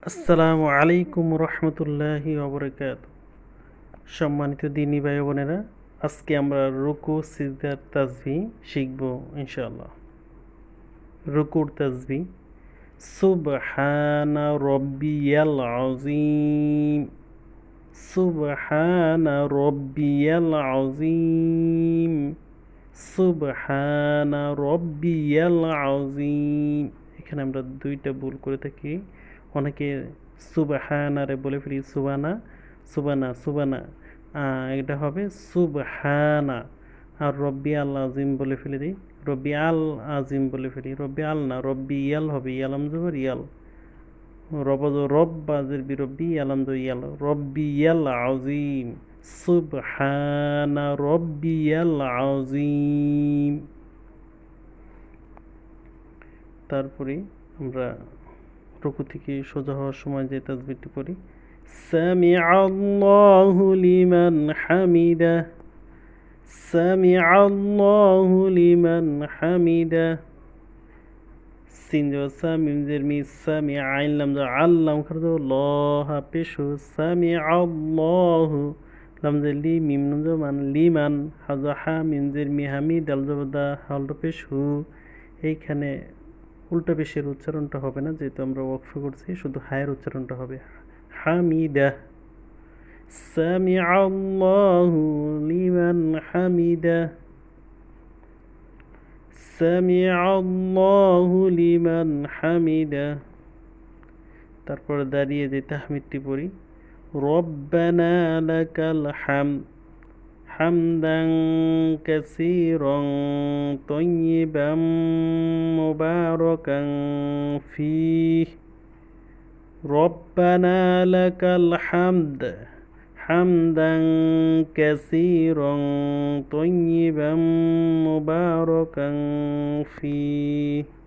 আসসালামু আলাইকুম রহমতুল্লাহি ওবরাকাতুহু। সম্মানিত দিনী ভাই বোনেরা, আজকে আমরা রুকু সিজদার তাসবিহ শিখব ইনশাআল্লাহ। রুকুর তাসবিহ: সুবহানা রব্বিয়াল আযীম, সুবহানা রব্বিয়াল আযীম, সুবহানা রব্বিয়াল আযীম। এখানে আমরা দুইটা ভুল করে থাকি। অনেকে সুবহানারে বলে ফেলি সুবানা, সুবানা সুবানা, এটা হবে সুবহানা। আর রব্বি আল আজিম বলে ফেলে দিই, রব্বি আল আজিম বলে ফেলি। রব্বি আল না, রব্বি ইয়াল হবে, ইয়ালাম জবর ইয়াল। রবজ রব্বাজের বি রব্বি ইয়ালাম জবর ইয়াল, রব্বি ইয়াল আজিম, সুবহানা রব্বিয়াল আযীম। তারপরে আমরা রুকু থেকে সোজা হওয়ার সময় যে তাসবিহটি পড়ি: সামিআল্লাহু লিমান হামিদা, সামিআল্লাহু লিমান হামিদা। সিন জবর সা, মিম জের মি, সামি আইন লাম জবর আল্লাম খারজ ল হা পেশু, সামিআল্লাহু লাম জের লি, মিম নুন জবর মান, লিমান হাজা হা, মিম জের মি, হামিদ আল জবর দা, হাল পেশু। এইখানে উল্টা পেশের উচ্চারণটা হবে না, যেহেতু আমরা ওয়াকফ করছি, শুধু হায়ের উচ্চারণটা হবে হামিদা। সামিআল্লাহু লিমান হামিদা, সামিআল্লাহু লিমান হামিদা। তারপর দাঁড়িয়ে যে তাহমিদটি পড়ি: রব্বানা লাকাল হামদ, হামদান কাসীরান তাইয়িবান মুবারাকান ফীহি, রব্বানা লাকাল হামদ, হামদান কাসীরান তাইয়িবান মুবারাকান ফীহি।